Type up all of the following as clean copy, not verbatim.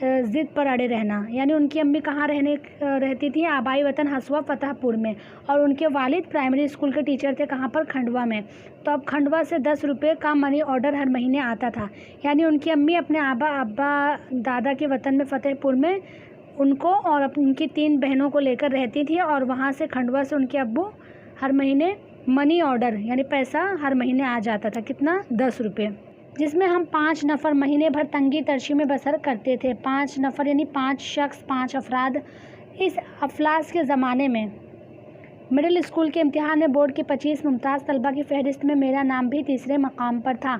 ضد پر اڑے رہنا. یعنی ان کی امی کہاں رہتی تھیں؟ آبائی وطن ہسوا فتح پور میں، اور ان کے والد پرائمری اسکول کے ٹیچر تھے. کہاں پر؟ کھنڈوا میں. تو اب کھنڈوا سے 10 روپے کا منی آرڈر ہر مہینے آتا تھا. یعنی ان کی امی اپنے دادا کے وطن میں فتح پور میں ان کو اور ان کی 3 بہنوں کو لے کر رہتی تھی، اور وہاں سے کھنڈوا سے ان کے ابو ہر مہینے منی آرڈر یعنی پیسہ ہر مہینے آ جاتا تھا. کتنا؟ 10 روپے، جس میں ہم 5 نفر مہینے بھر تنگی ترشی میں بسر کرتے تھے. 5 نفر یعنی 5 شخص، 5 افراد. اس افلاس کے زمانے میں مڈل اسکول کے امتحان میں بورڈ کی 25 ممتاز طلبہ کی فہرست میں میرا نام بھی تیسرے مقام پر تھا.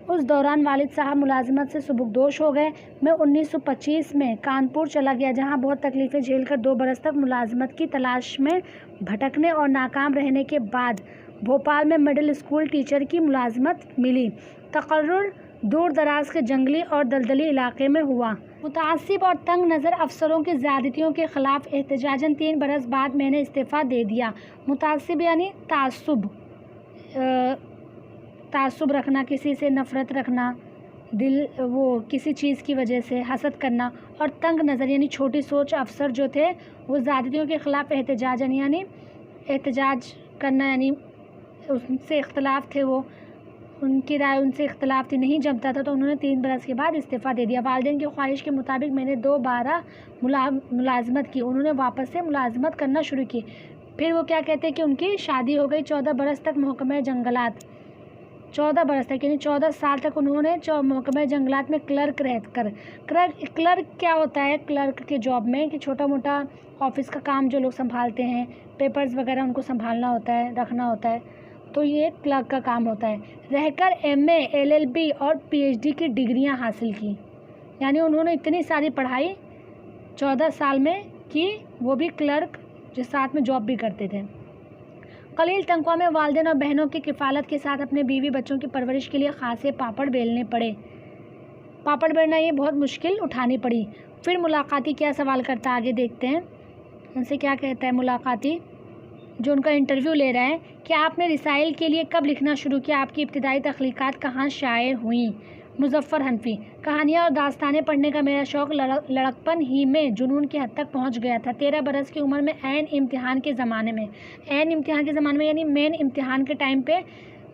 اس دوران والد صاحب ملازمت سے سبکدوش ہو گئے. میں 1925 میں کانپور چلا گیا، جہاں بہت تکلیفیں جھیل کر 2 برس تک ملازمت کی تلاش میں بھٹکنے اور ناکام رہنے کے بعد بھوپال میں مڈل اسکول ٹیچر کی ملازمت ملی. تقرر دور دراز کے جنگلی اور دلدلی علاقے میں ہوا. متعصب اور تنگ نظر افسروں کی زیادتیوں کے خلاف احتجاجاً 3 برس بعد میں نے استعفیٰ دے دیا. متعصب یعنی تعصب رکھنا، کسی سے نفرت رکھنا، کسی چیز کی وجہ سے حسد کرنا. اور تنگ نظر یعنی چھوٹی سوچ افسر جو تھے وہ زیادتیوں کے خلاف احتجاج کرنا، یعنی ان سے اختلاف تھے، وہ ان کی رائے ان سے اختلاف تھی، نہیں جمتا تھا، تو انہوں نے 3 برس کے بعد استعفیٰ دے دیا. والدین کی خواہش کے مطابق میں نے دوبارہ ملازمت کی. انہوں نے واپس سے ملازمت کرنا شروع کی. پھر وہ کیا کہتے ہیں کہ ان کی شادی ہو گئی. 14 برس تک محکمہ جنگلات 14 برس تک یعنی 14 سال تک انہوں نے محکمہ جنگلات میں کلرک رہ کر. کلرک کیا ہوتا ہے؟ کلرک کے جاب میں کہ چھوٹا موٹا آفس کا کام جو لوگ سنبھالتے ہیں، پیپرز وغیرہ ان کو سنبھالنا ہوتا ہے، رکھنا ہوتا ہے، تو یہ کلرک کا کام ہوتا ہے. رہ کر MA LLB اور PhD کی ڈگریاں حاصل کی. یعنی انہوں نے اتنی ساری پڑھائی 14 سال میں کی، وہ بھی کلرک جو ساتھ میں جاب بھی کرتے تھے. قلیل تنخواہ میں والدین اور بہنوں کی کفالت کے ساتھ اپنے بیوی بچوں کی پرورش کے لیے خاصے پاپڑ بیلنے پڑے. پاپڑ بیلنا یہ بہت مشکل اٹھانی پڑی. پھر ملاقاتی کیا سوال کرتا ہے، آگے دیکھتے ہیں ان سے کیا کہتا ہے ملاقاتی جو ان کا انٹرویو لے رہا ہے کہ آپ نے رسائل کے لیے کب لکھنا شروع کیا؟ آپ کی ابتدائی تخلیقات کہاں شائع ہوئیں؟ مظفر حنفی: کہانیاں اور داستانیں پڑھنے کا میرا شوق لڑکپن ہی میں جنون کی حد تک پہنچ گیا تھا. 13 برس کی عمر میں عین امتحان کے زمانے میں یعنی مین امتحان کے ٹائم پہ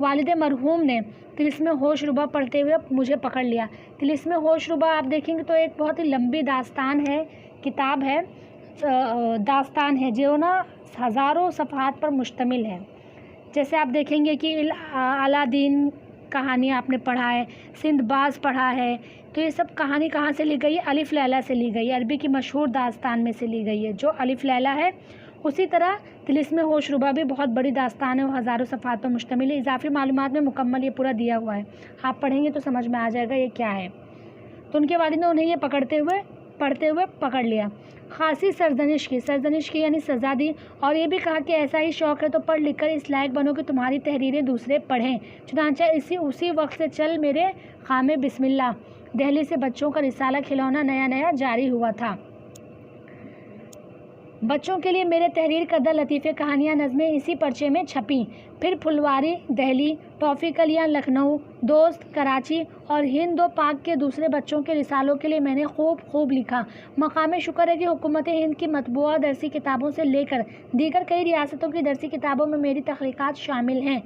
والد مرحوم نے طلسم ہوش ربا پڑھتے ہوئے مجھے پکڑ لیا. طلسم ہوش ربا آپ دیکھیں گے تو ایک بہت ہی لمبی داستان ہے، کتاب ہے، داستان ہے جو نا ہزاروں صفحات پر مشتمل ہے. جیسے آپ دیکھیں گے کہ الادین کہانی آپ نے پڑھا ہے، سندھ باز پڑھا ہے، تو یہ سب کہانی کہاں سے لی گئی ہے؟ الف لیلا سے لی گئی ہے. عربی کی مشہور داستان میں سے لی گئی ہے جو الف لیلا ہے. اسی طرح طلسم ہوش ربا بھی بہت بڑی داستان ہے، وہ ہزاروں صفحات پر مشتمل ہے. اضافی معلومات میں مکمل یہ پورا دیا ہوا ہے، آپ پڑھیں گے تو سمجھ میں آ جائے گا یہ کیا ہے. تو ان کے والد نے انہیں یہ پڑھتے ہوئے پکڑ لیا. خاصی سرزنش کی یعنی سزا دی، اور یہ بھی کہا کہ ایسا ہی شوق ہے تو پڑھ لکھ کر اس لائق بنو کہ تمہاری تحریریں دوسرے پڑھیں. چنانچہ اسی وقت سے چل میرے خامے بسم اللہ. دہلی سے بچوں کا رسالہ کھلونا نیا جاری ہوا تھا. بچوں کے لیے میرے تحریر کردہ لطیفے، کہانیاں، نظمیں اسی پرچے میں چھپیں. پھر پھلواری دہلی، ٹافی کلیاں لکھنؤ، دوست کراچی اور ہند و پاک کے دوسرے بچوں کے رسالوں کے لیے میں نے خوب لکھا. مقام شکر ہے کہ حکومت ہند کی مطبوعہ درسی کتابوں سے لے کر دیگر کئی ریاستوں کی درسی کتابوں میں میری تخلیقات شامل ہیں.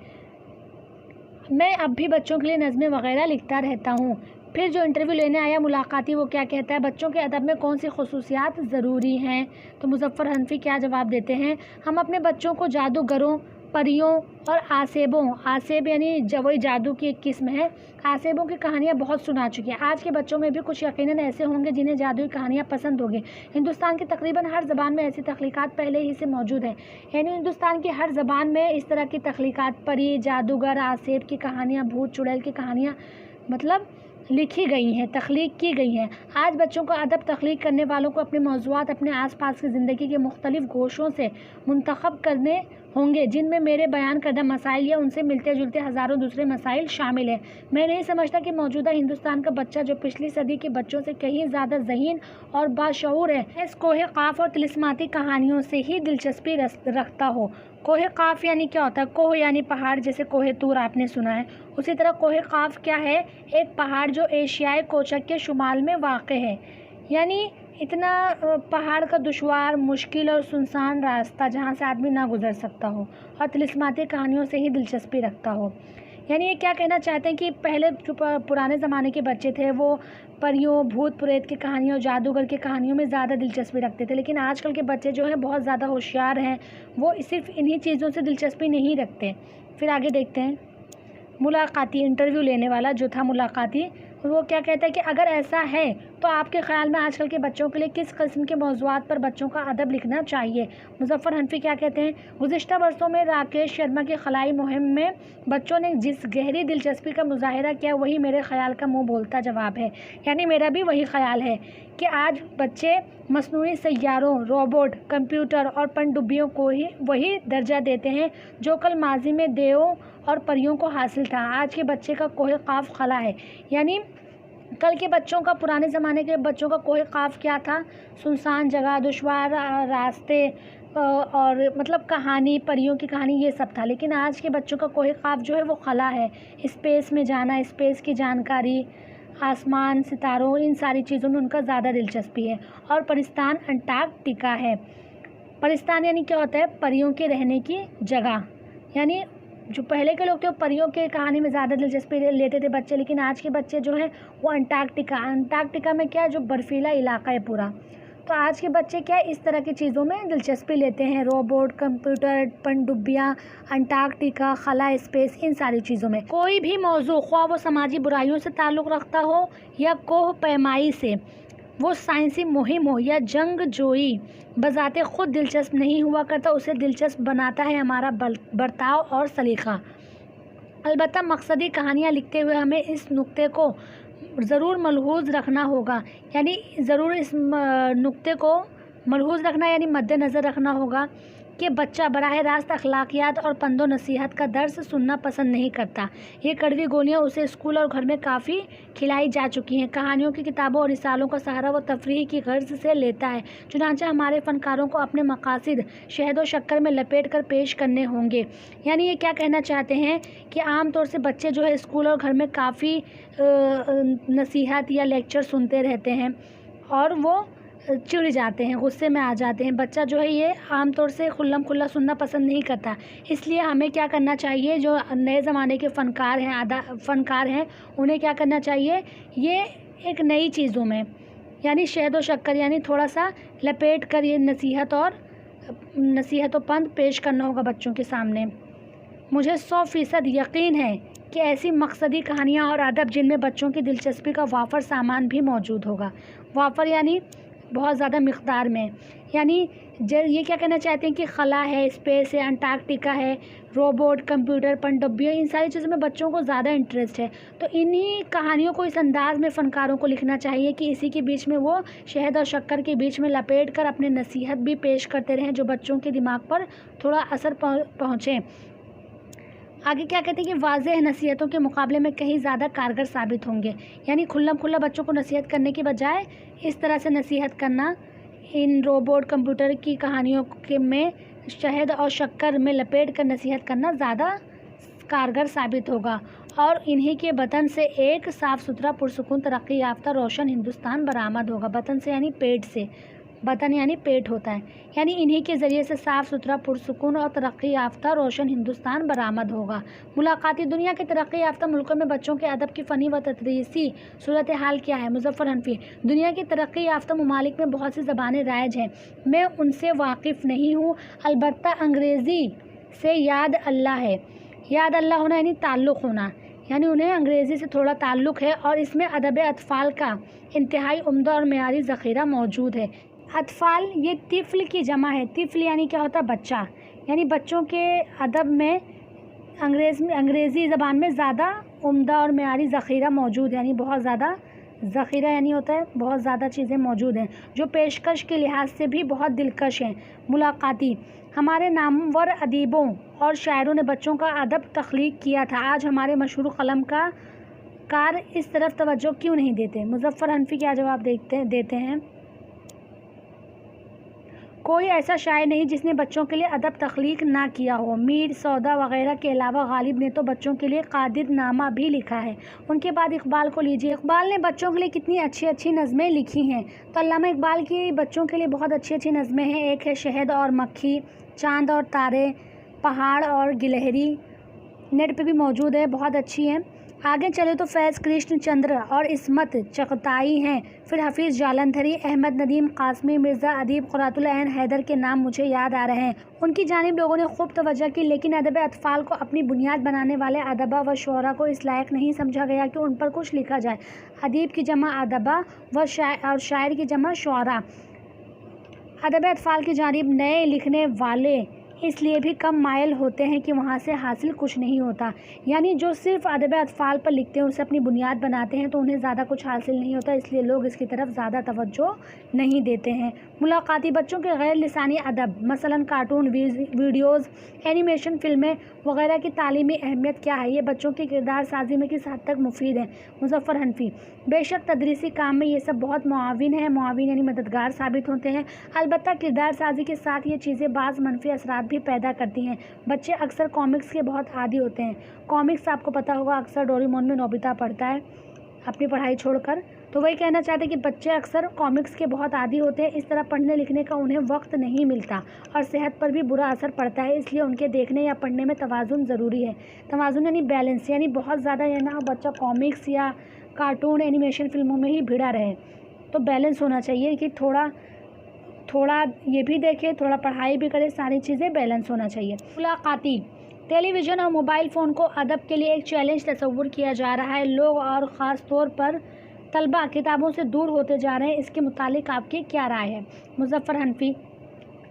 میں اب بھی بچوں کے لیے نظمیں وغیرہ لکھتا رہتا ہوں. پھر جو انٹرویو لینے آیا ملاقاتی وہ کیا کہتا ہے؟ بچوں کے ادب میں کون سی خصوصیات ضروری ہیں؟ تو مظفر حنفی کیا جواب دیتے ہیں؟ ہم اپنے بچوں کو جادوگروں، پریوں اور آسیب یعنی وہی جادو کی ایک قسم ہے، آسیبوں کی کہانیاں بہت سنا چکی ہیں. آج کے بچوں میں بھی کچھ یقیناً ایسے ہوں گے جنہیں جادوئی کہانیاں پسند ہوگی. ہندوستان کی تقریباً ہر زبان میں ایسی تخلیقات پہلے ہی سے موجود ہیں. یعنی ہندوستان کی ہر زبان میں اس طرح کی تخلیقات، پری، جادوگر، آسیب کی کہانیاں، بھوت چڑیل کی کہانیاں لکھی گئی ہیں، تخلیق کی گئی ہیں. آج بچوں کو ادب تخلیق کرنے والوں کو اپنے موضوعات اپنے آس پاس کی زندگی کے مختلف گوشوں سے منتخب کرنے ہوں گے، جن میں میرے بیان کردہ مسائل یا ان سے ملتے جلتے ہزاروں دوسرے مسائل شامل ہیں. میں نہیں سمجھتا کہ موجودہ ہندوستان کا بچہ جو پچھلی صدی کے بچوں سے کہیں زیادہ ذہین اور باشعور ہے، اس کوہ قاف اور طلسماتی کہانیوں سے ہی دلچسپی رکھتا ہو. کوہ قاف یعنی کیا ہوتا ہے؟ کوہ یعنی پہاڑ، جیسے کوہ طور آپ نے سنا ہے. اسی طرح کوہ قاف کیا ہے؟ ایک پہاڑ جو ایشیائے کوچک کے شمال میں واقع ہے. یعنی اتنا پہاڑ کا دشوار، مشکل اور سنسان راستہ جہاں سے آدمی نہ گزر سکتا ہو اور طلسماتی کہانیوں سے ہی دلچسپی رکھتا ہو۔ یعنی یہ کیا کہنا چاہتے ہیں کہ پہلے جو پرانے زمانے کے بچے تھے وہ پریوں، بھوت پریت کی کہانیوں، جادوگر کی کہانیوں میں زیادہ دلچسپی رکھتے تھے، لیکن آج کل کے بچے جو ہیں بہت زیادہ ہوشیار ہیں، وہ صرف انہی چیزوں سے دلچسپی نہیں رکھتے۔ پھر آگے دیکھتے ہیں ملاقاتی، انٹرویو لینے والا جو تھا ملاقاتی، وہ کیا کہتا ہے کہ اگر ایسا ہے تو آپ کے خیال میں آج کل کے بچوں کے لیے کس قسم کے موضوعات پر بچوں کا ادب لکھنا چاہیے؟ مظفر حنفی کیا کہتے ہیں؟ گزشتہ برسوں میں راکیش شرما کی خلائی مہم میں بچوں نے جس گہری دلچسپی کا مظاہرہ کیا وہی میرے خیال کا منہ بولتا جواب ہے۔ یعنی میرا بھی وہی خیال ہے کہ آج بچے مصنوعی سیاروں، روبوٹ، کمپیوٹر اور پنڈبیوں کو ہی وہی درجہ دیتے ہیں جو کل ماضی میں دیووں اور پریوں کو حاصل تھا۔ آج کے بچے کا کوہ قاف خلا ہے۔ یعنی کل کے بچوں کا، پرانے زمانے کے بچوں کا کوہ قاف کیا تھا؟ سنسان جگہ، دشوار راستے اور مطلب کہانی، پریوں کی کہانی، یہ سب تھا۔ لیکن آج کے بچوں کا کوہ قاف جو ہے وہ خلا ہے، اسپیس میں جانا، اسپیس کی جانکاری، آسمان، ستاروں، ان ساری چیزوں میں ان کا زیادہ دلچسپی ہے۔ اور پرستان انٹارکٹیکا ہے۔ پرستان یعنی کیا ہوتا ہے؟ پریوں کے رہنے کی جگہ۔ یعنی جو پہلے کے لوگ تھے وہ پریوں کے کہانی میں زیادہ دلچسپی لیتے تھے بچے، لیکن آج کے بچے جو ہیں وہ انٹارکٹیکا میں کیا ہے، جو برفیلا علاقہ ہے پورا، تو آج کے بچے کیا ہے اس طرح کی چیزوں میں دلچسپی لیتے ہیں، روبوٹ، کمپیوٹر، پنڈبیاں، انٹارکٹیکا، خلا، اسپیس، ان ساری چیزوں میں۔ کوئی بھی موضوع خواہ وہ سماجی برائیوں سے تعلق رکھتا ہو یا کوہ پیمائی سے، وہ سائنسی مہم ہو یا جنگ جوئی، بذات خود دلچسپ نہیں ہوا کرتا، اسے دلچسپ بناتا ہے ہمارا برتاؤ اور سلیقہ۔ البتہ مقصدی کہانیاں لکھتے ہوئے ہمیں اس نقطے کو ضرور ملحوظ رکھنا ہوگا، یعنی ضرور اس نقطے کو ملحوظ رکھنا یعنی مد نظر رکھنا ہوگا کہ بچہ براہ راست اخلاقیات اور پند و نصیحت کا درس سننا پسند نہیں کرتا۔ یہ کڑوی گولیاں اسے اسکول اور گھر میں کافی کھلائی جا چکی ہیں۔ کہانیوں کی کتابوں اور رسالوں کا سہارا وہ تفریح کی غرض سے لیتا ہے، چنانچہ ہمارے فنکاروں کو اپنے مقاصد شہد و شکر میں لپیٹ کر پیش کرنے ہوں گے۔ یعنی یہ کیا کہنا چاہتے ہیں کہ عام طور سے بچے جو ہے اسکول اور گھر میں کافی نصیحت یا لیکچر سنتے رہتے ہیں اور وہ چڑ جاتے ہیں، غصے میں آ جاتے ہیں۔ بچہ جو ہے یہ عام طور سے کھلم کھلا سننا پسند نہیں کرتا، اس لیے ہمیں کیا کرنا چاہیے، جو نئے زمانے کے فنکار ہیں انہیں کیا کرنا چاہیے، یہ ایک نئی چیزوں میں یعنی شہد و شکر یعنی تھوڑا سا لپیٹ کر یہ نصیحت و پند پیش کرنا ہوگا بچوں کے سامنے۔ مجھے 100% یقین ہے کہ ایسی مقصدی کہانیاں اور ادب جن میں بچوں کی دلچسپی کا وافر سامان بھی موجود ہوگا۔ وافر یعنی بہت زیادہ مقدار میں، یعنی یہ کیا کہنا چاہتے ہیں کہ خلا ہے، اسپیس ہے، انٹارکٹیکا ہے، روبوٹ، کمپیوٹر، پنڈبیاں، ان ساری چیزوں میں بچوں کو زیادہ انٹرسٹ ہے، تو انہی کہانیوں کو اس انداز میں فنکاروں کو لکھنا چاہیے کہ اسی کے بیچ میں وہ شہد اور شکر کے بیچ میں لپیٹ کر اپنے نصیحت بھی پیش کرتے رہیں جو بچوں کے دماغ پر تھوڑا اثر پہنچے۔ آگے کیا کہتے ہیں کہ واضح نصیحتوں کے مقابلے میں کہیں زیادہ کارگر ثابت ہوں گے، یعنی کھلم کھلا بچوں کو نصیحت کرنے کے بجائے اس طرح سے نصیحت کرنا، ان روبوٹ، کمپیوٹر کی کہانیوں میں شہد اور شکر میں لپیٹ کر نصیحت کرنا زیادہ کارگر ثابت ہوگا، اور انہی کے بطن سے ایک صاف ستھرا پرسکون ترقی یافتہ روشن ہندوستان برآمد ہوگا۔ بطن سے یعنی پیٹ سے، بطن یعنی پیٹ ہوتا ہے، یعنی انہی کے ذریعے سے صاف ستھرا پرسکون اور ترقی یافتہ روشن ہندوستان برآمد ہوگا۔ ملاقاتی دنیا کے ترقی یافتہ ملکوں میں بچوں کے ادب کی فنی و تدریسی صورتحال کیا ہے؟ مظفر حنفی: دنیا کی ترقی یافتہ ممالک میں بہت سی زبانیں رائج ہیں، میں ان سے واقف نہیں ہوں، البتہ انگریزی سے یاد اللہ ہے۔ یاد اللہ ہونا یعنی تعلق ہونا، یعنی انہیں انگریزی سے تھوڑا تعلق ہے اور اس میں ادب اطفال کا انتہائی عمدہ اور معیاری ذخیرہ موجود ہے۔ اطفال یہ طفل کی جمع ہے، طفل یعنی کیا ہوتا ہے؟ بچہ، یعنی بچوں کے ادب میں انگریزی زبان میں زیادہ عمدہ اور معیاری ذخیرہ موجود ہے، یعنی بہت زیادہ ذخیرہ یعنی ہوتا ہے بہت زیادہ چیزیں موجود ہیں جو پیشکش کے لحاظ سے بھی بہت دلکش ہیں۔ ملاقاتی: ہمارے نامور ادیبوں اور شاعروں نے بچوں کا ادب تخلیق کیا تھا، آج ہمارے مشہور قلم کار اس طرف توجہ کیوں نہیں دیتے؟ مظفر حنفی کیا جواب دیتے ہیں؟ کوئی ایسا شاعر نہیں جس نے بچوں کے لیے ادب تخلیق نہ کیا ہو۔ میر، سودا وغیرہ کے علاوہ غالب نے تو بچوں کے لیے قادر نامہ بھی لکھا ہے۔ ان کے بعد اقبال کو لیجیے، اقبال نے بچوں کے لیے کتنی اچھی اچھی نظمیں لکھی ہیں۔ تو علامہ اقبال کی بچوں کے لیے بہت اچھی اچھی نظمیں ہیں۔ ایک ہے شہد اور مکھی، چاند اور تارے، پہاڑ اور گلہری، نیٹ پہ بھی موجود ہے، بہت اچھی ہیں۔ آگے چلے تو فیض کرشن چندر اور عصمت چغتائی ہیں، پھر حفیظ جالندھری، احمد ندیم قاسمی، مرزا ادیب، قرۃ العین حیدر کے نام مجھے یاد آ رہے ہیں۔ ان کی جانب لوگوں نے خوب توجہ کی، لیکن ادب اطفال کو اپنی بنیاد بنانے والے ادبا و شعراء کو اس لائق نہیں سمجھا گیا کہ ان پر کچھ لکھا جائے۔ ادیب کی جمع ادبا اور شاعر کی جمع شعراء۔ ادب اطفال کی جانب نئے لکھنے والے اس لیے بھی کم مائل ہوتے ہیں کہ وہاں سے حاصل کچھ نہیں ہوتا، یعنی جو صرف ادب اطفال پر لکھتے ہیں، اسے اپنی بنیاد بناتے ہیں، تو انہیں زیادہ کچھ حاصل نہیں ہوتا، اس لیے لوگ اس کی طرف زیادہ توجہ نہیں دیتے ہیں۔ ملاقاتی بچوں کے غیر لسانی ادب، مثلا کارٹون، ویڈیوز، اینیمیشن فلمیں وغیرہ کی تعلیمی اہمیت کیا ہے؟ یہ بچوں کی کردار سازی میں کس حد تک مفید ہے؟ مظفر حنفی: بے شک تدریسی کام میں یہ سب بہت معاون ہے، معاون یعنی مددگار ثابت ہوتے ہیں، البتہ کردار سازی کے ساتھ یہ چیزیں بعض منفی اثرات بھی پیدا کرتی ہیں۔ بچے اکثر کامکس کے بہت عادی ہوتے ہیں۔ کامکس آپ کو پتہ ہوگا اکثر ڈوریمون میں نوبیتا پڑھتا ہے اپنی پڑھائی چھوڑ کر، تو وہی کہنا چاہتے ہیں کہ بچے اکثر کامکس کے بہت عادی ہوتے ہیں، اس طرح پڑھنے لکھنے کا انہیں وقت نہیں ملتا اور صحت پر بھی برا اثر پڑتا ہے، اس لیے ان کے دیکھنے یا پڑھنے میں توازن ضروری ہے۔ توازن یعنی بیلنس، یعنی بہت زیادہ یہ نہ بچہ کامکس یا کارٹون اینیمیشن فلموں میں ہی بھیڑا رہے، تو بیلنس ہونا چاہیے کہ تھوڑا یہ بھی دیکھے، تھوڑا پڑھائی بھی کرے، ساری چیزیں بیلنس ہونا چاہیے۔ ملاقاتی ٹیلی ویژن اور موبائل فون کو ادب کے لیے ایک چیلنج تصور کیا جا رہا ہے۔ لوگ اور خاص طور پر طلباء کتابوں سے دور ہوتے جا رہے ہیں، اس کے متعلق آپ کی کیا رائے ہے؟ مظفر حنفی: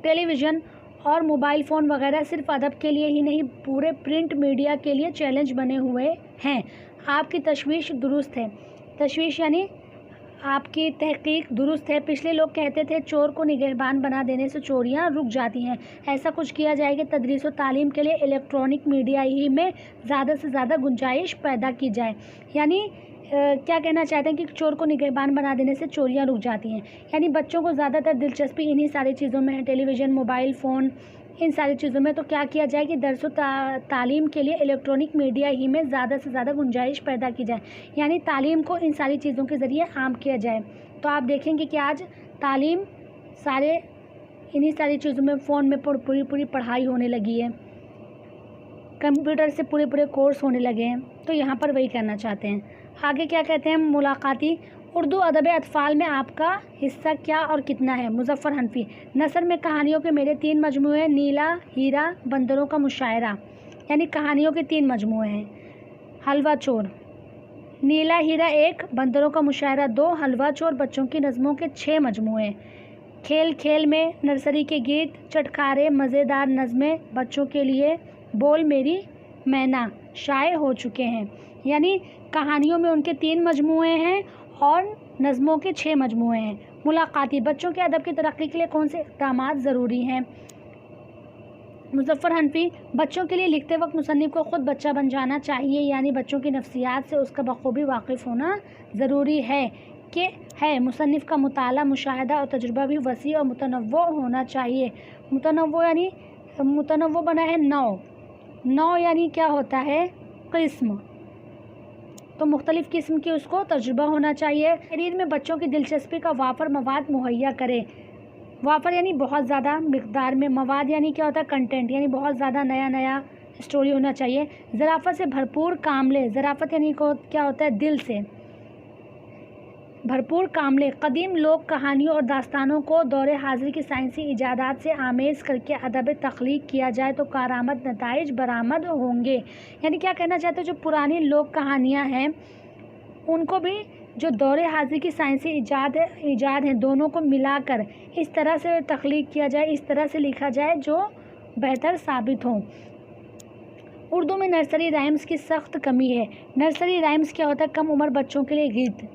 ٹیلی ویژن اور موبائل فون وغیرہ صرف ادب کے لیے ہی نہیں، پورے پرنٹ میڈیا کے لیے چیلنج بنے ہوئے ہیں۔ آپ کی تشویش درست ہے، تشویش یعنی آپ کی تحقیق درست ہے۔ پچھلے لوگ کہتے تھے چور کو نگہبان بنا دینے سے چوریاں رک جاتی ہیں، ایسا کچھ کیا جائے کہ تدریس و تعلیم کے لیے الیکٹرانک میڈیا ہی میں زیادہ سے زیادہ گنجائش پیدا کی جائے۔ یعنی کیا کہنا چاہتے ہیں کہ چور کو نگہبان بنا دینے سے چوریاں رک جاتی ہیں، یعنی بچوں کو زیادہ تر دلچسپی انہی ساری چیزوں میں ہے، ٹیلی ویژن، موبائل فون، ان ساری چیزوں میں، تو کیا کیا جائے کہ درس و تعلیم کے لیے الیکٹرانک میڈیا ہی میں زیادہ سے زیادہ گنجائش پیدا کی جائے، یعنی تعلیم کو ان ساری چیزوں کے ذریعے عام کیا جائے۔ تو آپ دیکھیں گے کہ آج تعلیم انہی ساری چیزوں میں، فون میں پوری پڑھائی ہونے لگی ہے، کمپیوٹر سے پورے کورس ہونے لگے ہیں، تو یہاں پر وہی کرنا چاہتے ہیں۔ آگے کیا کہتے ہیں ملاقاتی: اردو ادب اطفال میں آپ کا حصہ کیا اور کتنا ہے؟ مظفر حنفی: نثر میں کہانیوں کے میرے 3 مجموعے، نیلا، ہیرا، بندروں کا مشاعرہ، یعنی کہانیوں کے 3 مجموعے ہیں۔ حلوہ چور: نیلا ہیرا 1، بندروں کا مشاعرہ 2، حلوہ چور بچوں کی نظموں کے 6 مجموعے۔ کھیل کھیل میں نرسری کے گیت، چٹکارے مزیدار نظمیں بچوں کے لیے، بول میری مینا شائع ہو چکے ہیں، یعنی کہانیوں میں ان کے 3 مجموعے ہیں اور نظموں کے 6 مجموعے ہیں۔ ملاقاتی: بچوں کے ادب کی ترقی کے لیے کون سے اقدامات ضروری ہیں؟ مظفر حنفی: بچوں کے لیے لکھتے وقت مصنف کو خود بچہ بن جانا چاہیے، یعنی بچوں کی نفسیات سے اس کا بخوبی واقف ہونا ضروری ہے مصنف کا مطالعہ، مشاہدہ اور تجربہ بھی وسیع اور متنوع ہونا چاہیے۔ متنوع یعنی متنوع بنا ہے نوع یعنی کیا ہوتا ہے؟ قسم، تو مختلف قسم کی اس کو تجربہ ہونا چاہیے۔ تحریر میں بچوں کی دلچسپی کا وافر مواد مہیا کرے، وافر یعنی بہت زیادہ مقدار میں، مواد یعنی کیا ہوتا ہے؟ کنٹینٹ، یعنی بہت زیادہ نیا اسٹوری ہونا چاہیے۔ ظرافت سے بھرپور کام لے، ظرافت یعنی کیا ہوتا ہے؟ دل سے بھرپور کام لے۔ قدیم لوگ کہانیوں اور داستانوں کو دور حاضر کی سائنسی ایجادات سے آمیز کر کے ادب تخلیق کیا جائے تو کارآمد نتائج برآمد ہوں گے، یعنی کیا کہنا چاہتے ہیں؟ جو پرانی لوک کہانیاں ہیں ان کو بھی جو دور حاضر کی سائنسی ایجاد ہیں، دونوں کو ملا کر اس طرح سے تخلیق کیا جائے، اس طرح سے لکھا جائے جو بہتر ثابت ہوں۔ اردو میں نرسری رائمز کی سخت کمی ہے۔ نرسری رائمز کیا ہوتا ہے؟ کم عمر بچوں کے لیے گیت،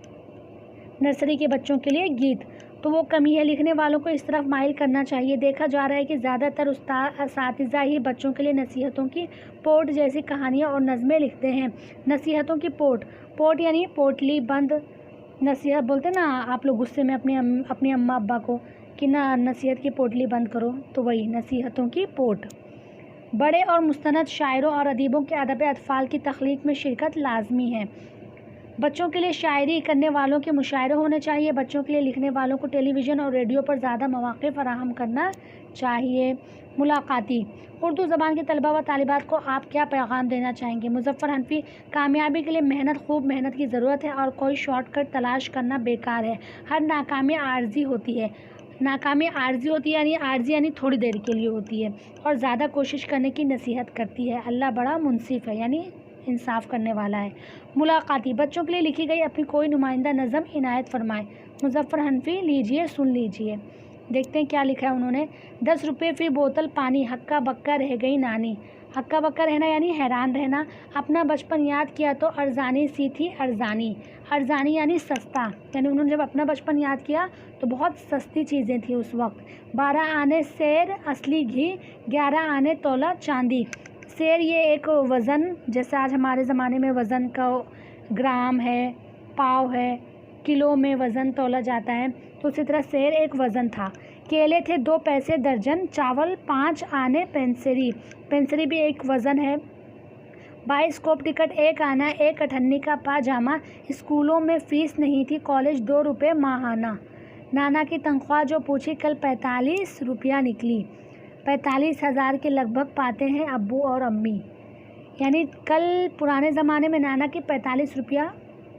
نرسری کے بچوں کے لیے گیت، تو وہ کمی ہے، لکھنے والوں کو اس طرف مائل کرنا چاہیے۔ دیکھا جا رہا ہے کہ زیادہ تر اساتذہ ہی بچوں کے لیے نصیحتوں کی پوٹ جیسی کہانیاں اور نظمیں لکھتے ہیں۔ نصیحتوں کی پوٹ یعنی پوٹلی بند نصیحت بولتے ہیں نا آپ لوگ غصے میں اپنے اماں ابا کو، کہ نصیحت کی پوٹلی بند کرو، تو وہی نصیحتوں کی پوٹ۔ بڑے اور مستند شاعروں اور ادیبوں کے ادب اطفال کی تخلیق میں شرکت لازمی ہے۔ بچوں کے لیے شاعری کرنے والوں کے مشاعرے ہونے چاہیے۔ بچوں کے لیے لکھنے والوں کو ٹیلی ویژن اور ریڈیو پر زیادہ مواقع فراہم کرنا چاہیے۔ ملاقاتی اردو زبان کے طلباء و طالبات کو آپ کیا پیغام دینا چاہیں گے؟ مظفر حنفی: کامیابی کے لیے محنت، خوب محنت کی ضرورت ہے اور کوئی شارٹ کٹ تلاش کرنا بیکار ہے۔ ہر ناکامی عارضی ہوتی ہے۔ ناکامی عارضی ہوتی ہے یعنی تھوڑی دیر کے لیے ہوتی ہے اور زیادہ کوشش کرنے کی نصیحت کرتی ہے۔ اللہ بڑا منصف ہے، یعنی انصاف کرنے والا ہے۔ ملاقاتی: بچوں کے لیے لکھی گئی اپنی کوئی نمائندہ نظم عنایت فرمائیں۔ مظفر حنفی: لیجیے، سن لیجیے۔ دیکھتے ہیں کیا لکھا ہے انہوں نے۔ 10 روپے فی بوتل پانی، ہکا بکا رہ گئی نانی۔ ہکا بکا رہنا یعنی حیران رہنا۔ اپنا بچپن یاد کیا تو ارزانی سی تھی ارزانی۔ ارزانی یعنی سستا، یعنی انہوں نے جب اپنا بچپن یاد کیا تو بہت سستی چیزیں تھیں اس وقت۔ 12 آنے سیر اصلی گھی، 11 آنے تولا چاندی۔ سیر یہ ایک وزن، جیسے آج ہمارے زمانے میں وزن کا گرام ہے، پاؤ ہے، کلو میں وزن تولا جاتا ہے، تو اسی طرح سیر ایک وزن تھا۔ کیلے تھے 2 پیسے درجن، چاول 5 آنے پینسری۔ پینسری بھی ایک وزن ہے۔ بائسکوپ ٹکٹ 1 آنا، 1 اٹھنی کا پاجامہ۔ اسکولوں میں فیس نہیں تھی، کالج 2 روپے ماہانہ۔ نانا کی تنخواہ جو پوچھی کل 45 روپیہ نکلی۔ 45,000 کے لگ بھگ پاتے ہیں ابو اور امی، یعنی کل پرانے زمانے میں نانا کی 45 روپیہ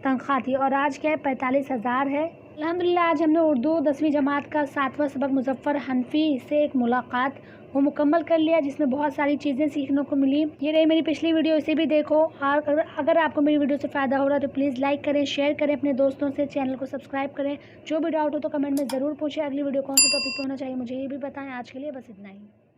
تنخواہ تھی اور آج کیا ہے 45,000 ہے۔ الحمدللہ آج ہم نے اردو 10ویں جماعت کا 7واں سبق مظفر حنفی سے ایک ملاقات وہ مکمل کر لیا، جس میں بہت ساری چیزیں سیکھنے کو ملی۔ یہ رہی میری پچھلی ویڈیو، اسے بھی دیکھو، اور اگر آپ کو میری ویڈیو سے فائدہ ہو رہا ہے تو پلیز لائک کریں، شیئر کریں اپنے دوستوں سے، چینل کو سبسکرائب کریں۔ جو بھی ڈاؤٹ ہو تو کمنٹ میں ضرور پوچھیں۔ اگلی ویڈیو کون سے ٹاپک پہ ہونا چاہیے مجھے یہ بھی بتائیں۔ آج کے لیے بس اتنا ہی۔